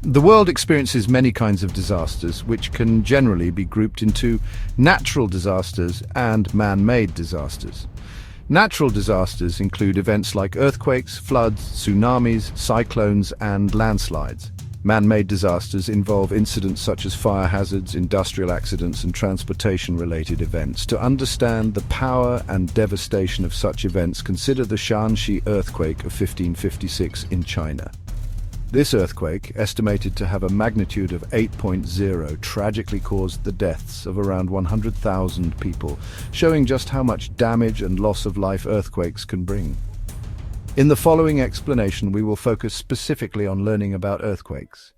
The world experiences many kinds of disasters, which can generally be grouped into natural disasters and man-made disasters. Natural disasters include events like earthquakes, floods, tsunamis, cyclones, and landslides. Man-made disasters involve incidents such as fire hazards, industrial accidents, and transportation-related events. To understand the power and devastation of such events, consider the Shanxi earthquake of 1556 in China. This earthquake, estimated to have a magnitude of 8.0, tragically caused the deaths of around 100,000 people, showing just how much damage and loss of life earthquakes can bring. In the following explanation, we will focus specifically on learning about earthquakes.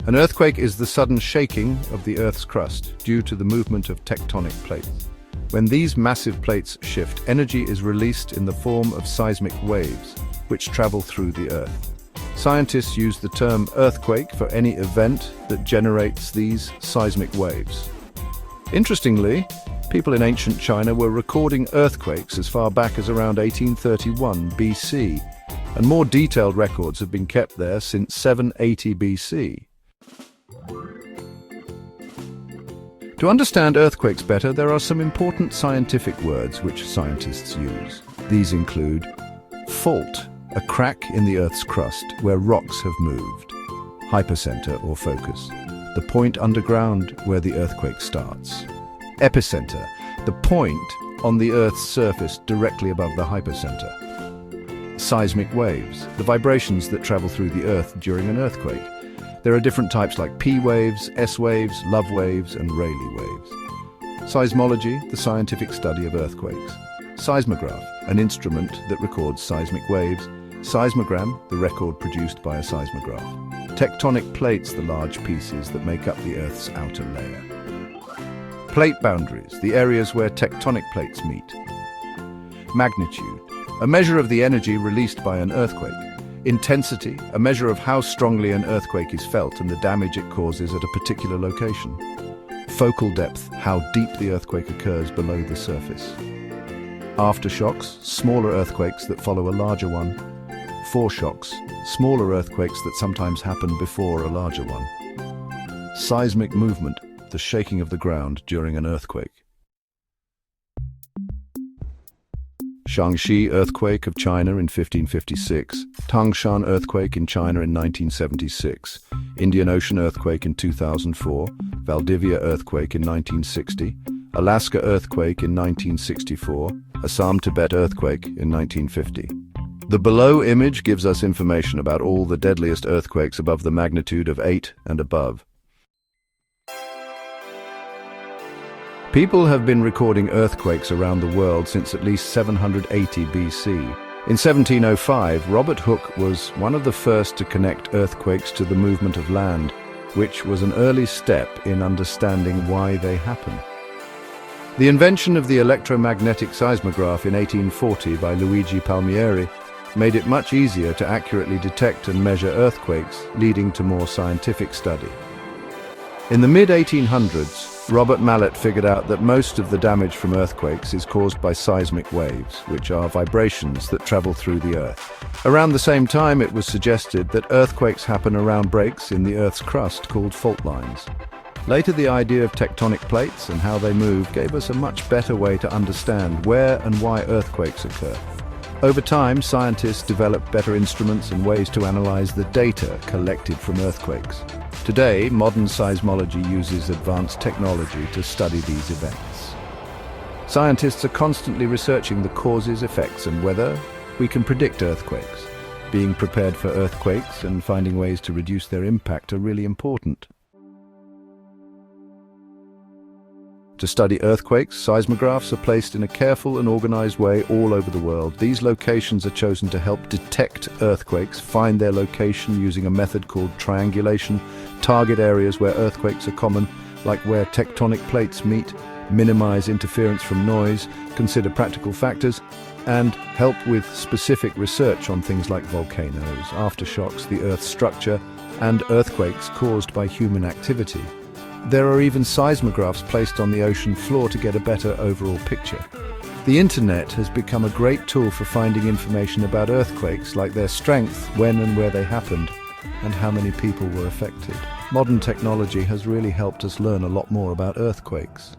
An earthquake is the sudden shaking of the Earth's crust due to the movement of tectonic plates. When these massive plates shift, energy is released in the form of seismic waves, which travel through the Earth. Scientists use the term earthquake for any event that generates these seismic waves. Interestingly, people in ancient China were recording earthquakes as far back as around 1831 BC, and more detailed records have been kept there since 780 BC. To understand earthquakes better, there are some important scientific words which scientists use. These include fault, a crack in the Earth's crust where rocks have moved; hypercenter or focus, the point underground where the earthquake starts; epicenter, the point on the Earth's surface directly above the hypercenter; seismic waves, the vibrations that travel through the Earth during an earthquake. There are different types like P waves, S waves, love waves, and Rayleigh waves. Seismology, the scientific study of earthquakes; seismograph, an instrument that records seismic waves; seismogram, the record produced by a seismograph; tectonic plates, the large pieces that make up the Earth's outer layer; plate boundaries, the areas where tectonic plates meet; magnitude, a measure of the energy released by an earthquake; intensity, a measure of how strongly an earthquake is felt and the damage it causes at a particular location; focal depth, how deep the earthquake occurs below the surface; aftershocks, smaller earthquakes that follow a larger one; foreshocks, smaller earthquakes that sometimes happen before a larger one; seismic movement, the shaking of the ground during an earthquake. Shanxi earthquake of China in 1556, Tangshan earthquake in China in 1976, Indian Ocean earthquake in 2004, Valdivia earthquake in 1960, Alaska earthquake in 1964, Assam-Tibet earthquake in 1950. The below image gives us information about all the deadliest earthquakes above the magnitude of 8 and above. People have been recording earthquakes around the world since at least 780 BC. In 1705, Robert Hooke was one of the first to connect earthquakes to the movement of land, which was an early step in understanding why they happen. The invention of the electromagnetic seismograph in 1840 by Luigi Palmieri made it much easier to accurately detect and measure earthquakes, leading to more scientific study. In the mid-1800s, Robert Mallet figured out that most of the damage from earthquakes is caused by seismic waves, which are vibrations that travel through the Earth. Around the same time, it was suggested that earthquakes happen around breaks in the Earth's crust called fault lines. Later, the idea of tectonic plates and how they move gave us a much better way to understand where and why earthquakes occur. Over time, scientists developed better instruments and ways to analyze the data collected from earthquakes. Today, modern seismology uses advanced technology to study these events. Scientists are constantly researching the causes, effects, and whether we can predict earthquakes. Being prepared for earthquakes and finding ways to reduce their impact are really important. To study earthquakes, seismographs are placed in a careful and organized way all over the world. These locations are chosen to help detect earthquakes, find their location using a method called triangulation, target areas where earthquakes are common, like where tectonic plates meet, minimize interference from noise, consider practical factors, and help with specific research on things like volcanoes, aftershocks, the Earth's structure, and earthquakes caused by human activity. There are even seismographs placed on the ocean floor to get a better overall picture. The internet has become a great tool for finding information about earthquakes, like their strength, when and where they happened, and how many people were affected. Modern technology has really helped us learn a lot more about earthquakes.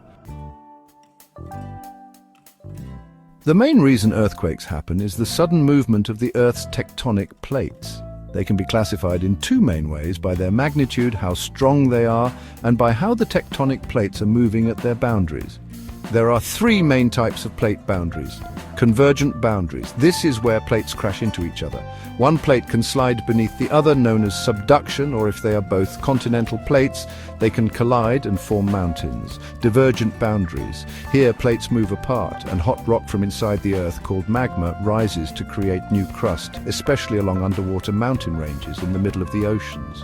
The main reason earthquakes happen is the sudden movement of the Earth's tectonic plates. They can be classified in two main ways: by their magnitude, how strong they are, and by how the tectonic plates are moving at their boundaries. There are three main types of plate boundaries. Convergent boundaries. This is where plates crash into each other. One plate can slide beneath the other, known as subduction, or if they are both continental plates, they can collide and form mountains. Divergent boundaries. Here, plates move apart, and hot rock from inside the Earth, called magma, rises to create new crust, especially along underwater mountain ranges in the middle of the oceans.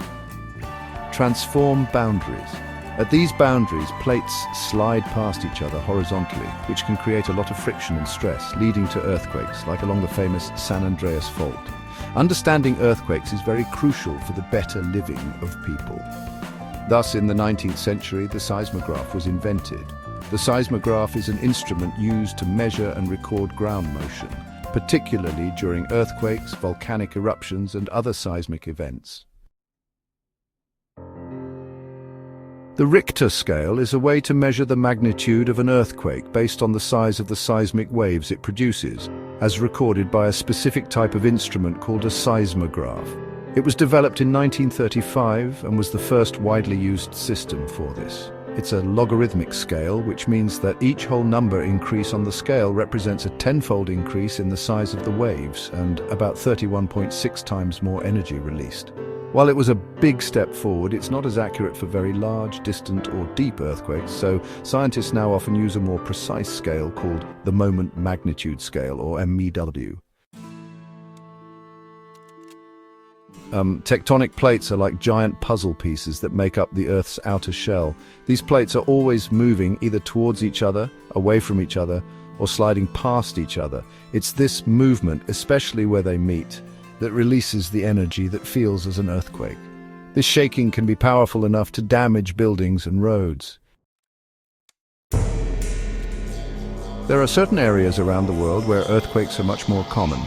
Transform boundaries. At these boundaries, plates slide past each other horizontally, which can create a lot of friction and stress, leading to earthquakes, like along the famous San Andreas Fault. Understanding earthquakes is very crucial for the better living of people. Thus, in the 19th century, the seismograph was invented. The seismograph is an instrument used to measure and record ground motion, particularly during earthquakes, volcanic eruptions, and other seismic events. The Richter scale is a way to measure the magnitude of an earthquake based on the size of the seismic waves it produces, as recorded by a specific type of instrument called a seismograph. It was developed in 1935 and was the first widely used system for this. It's a logarithmic scale, which means that each whole number increase on the scale represents a tenfold increase in the size of the waves and about 31.6 times more energy released. While it was a big step forward, it's not as accurate for very large, distant or deep earthquakes, so scientists now often use a more precise scale called the moment magnitude scale, or MEW. Tectonic plates are like giant puzzle pieces that make up the Earth's outer shell. These plates are always moving either towards each other, away from each other, or sliding past each other. It's this movement, especially where they meet, that releases the energy that feels as an earthquake. This shaking can be powerful enough to damage buildings and roads. There are certain areas around the world where earthquakes are much more common.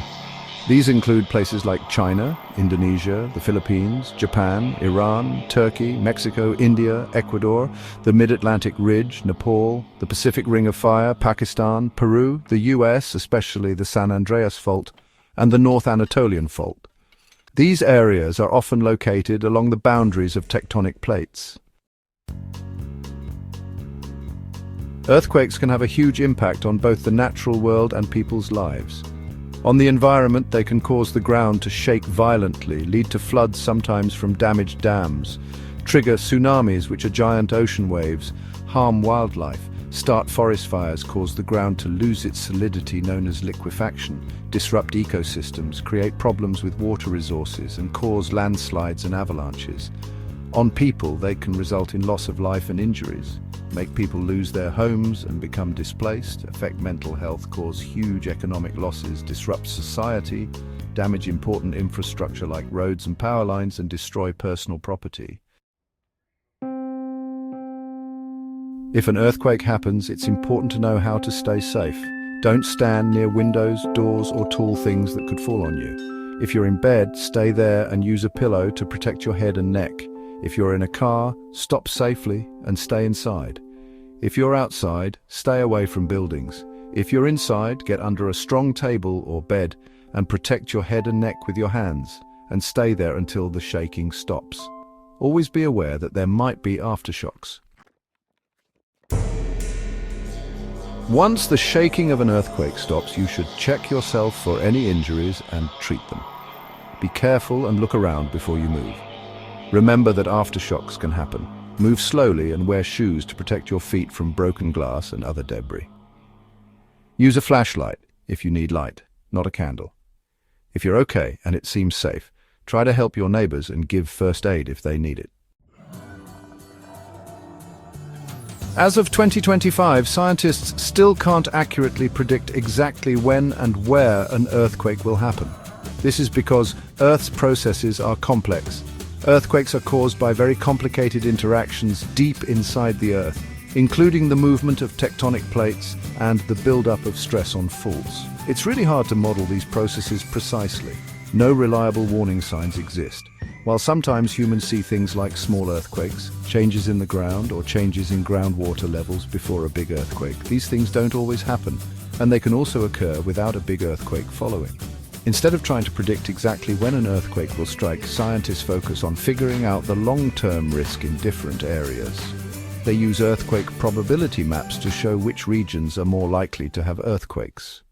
These include places like China, Indonesia, the Philippines, Japan, Iran, Turkey, Mexico, India, Ecuador, the Mid-Atlantic Ridge, Nepal, the Pacific Ring of Fire, Pakistan, Peru, the US, especially the San Andreas Fault, and the North Anatolian Fault. These areas are often located along the boundaries of tectonic plates. Earthquakes can have a huge impact on both the natural world and people's lives. On the environment, they can cause the ground to shake violently, lead to floods sometimes from damaged dams, trigger tsunamis, which are giant ocean waves, harm wildlife, start forest fires, cause the ground to lose its solidity known as liquefaction, disrupt ecosystems, create problems with water resources, and cause landslides and avalanches. On people, they can result in loss of life and injuries, make people lose their homes and become displaced, affect mental health, cause huge economic losses, disrupt society, damage important infrastructure like roads and power lines, and destroy personal property. If an earthquake happens, it's important to know how to stay safe. Don't stand near windows, doors, or tall things that could fall on you. If you're in bed, stay there and use a pillow to protect your head and neck. If you're in a car, stop safely and stay inside. If you're outside, stay away from buildings. If you're inside, get under a strong table or bed and protect your head and neck with your hands, and stay there until the shaking stops. Always be aware that there might be aftershocks. Once the shaking of an earthquake stops, you should check yourself for any injuries and treat them. Be careful and look around before you move. Remember that aftershocks can happen. Move slowly and wear shoes to protect your feet from broken glass and other debris. Use a flashlight if you need light, not a candle. If you're okay and it seems safe, try to help your neighbors and give first aid if they need it. As of 2025, scientists still can't accurately predict exactly when and where an earthquake will happen. This is because Earth's processes are complex. Earthquakes are caused by very complicated interactions deep inside the Earth. including the movement of tectonic plates and the buildup of stress on faults. It's really hard to model these processes precisely. No reliable warning signs exist. While sometimes humans see things like small earthquakes, changes in the ground, or changes in groundwater levels before a big earthquake, these things don't always happen, and they can also occur without a big earthquake following. Instead of trying to predict exactly when an earthquake will strike, scientists focus on figuring out the long-term risk in different areas. They use earthquake probability maps to show which regions are more likely to have earthquakes.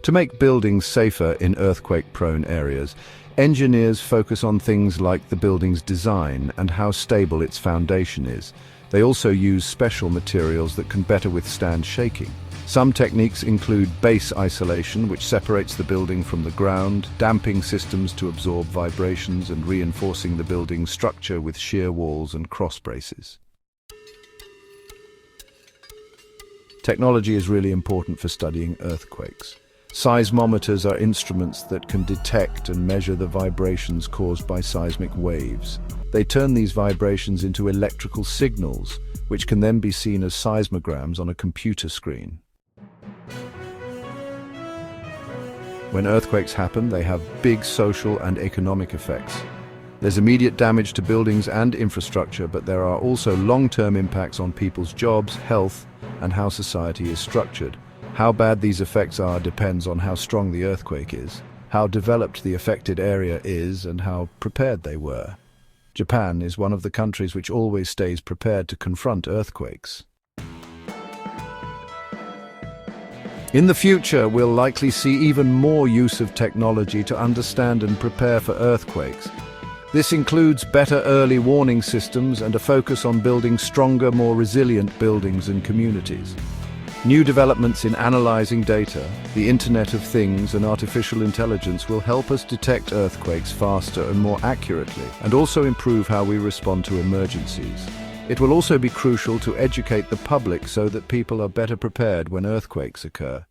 To make buildings safer in earthquake-prone areas, engineers focus on things like the building's design and how stable its foundation is. They also use special materials that can better withstand shaking. Some techniques include base isolation, which separates the building from the ground, damping systems to absorb vibrations, and reinforcing the building's structure with shear walls and cross braces. Technology is really important for studying earthquakes. Seismometers are instruments that can detect and measure the vibrations caused by seismic waves. They turn these vibrations into electrical signals, which can then be seen as seismograms on a computer screen. When earthquakes happen, they have big social and economic effects. There's immediate damage to buildings and infrastructure, but there are also long-term impacts on people's jobs, health, and how society is structured. How bad these effects are depends on how strong the earthquake is, how developed the affected area is, and how prepared they were. Japan is one of the countries which always stays prepared to confront earthquakes. In the future, we'll likely see even more use of technology to understand and prepare for earthquakes. This includes better early warning systems and a focus on building stronger, more resilient buildings and communities. New developments in analyzing data, the Internet of Things, and artificial intelligence will help us detect earthquakes faster and more accurately, and also improve how we respond to emergencies. It will also be crucial to educate the public so that people are better prepared when earthquakes occur.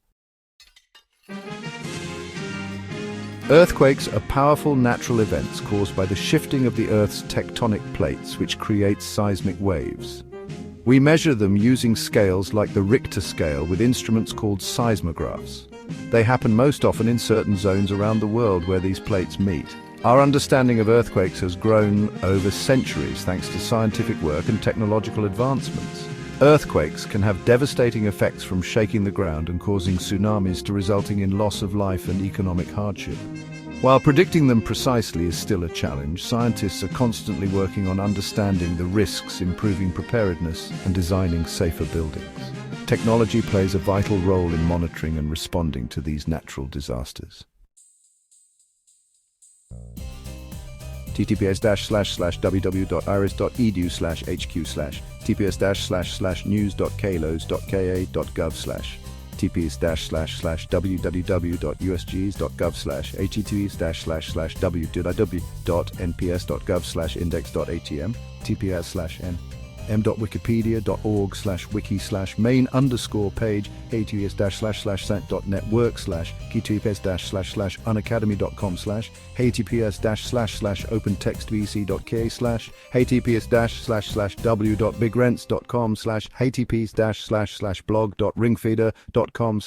Earthquakes are powerful natural events caused by the shifting of the Earth's tectonic plates, which creates seismic waves. We measure them using scales like the Richter scale with instruments called seismographs. They happen most often in certain zones around the world where these plates meet. Our understanding of earthquakes has grown over centuries thanks to scientific work and technological advancements. Earthquakes can have devastating effects, from shaking the ground and causing tsunamis to resulting in loss of life and economic hardship. While predicting them precisely is still a challenge, scientists are constantly working on understanding the risks, improving preparedness, and designing safer buildings. Technology plays a vital role in monitoring and responding to these natural disasters. https://www.iris.edu/hq/ tps://news.kalos.ka.gov/ tps://www.usgs.gov/ https://www.nps.gov/index.atm tps://n m.wikipedia.org/wiki/main_page https://network/https://unacademy.com/ https://opentextvc.k/ https://w.bigrents.com/ https://blog.ringfeeder.com/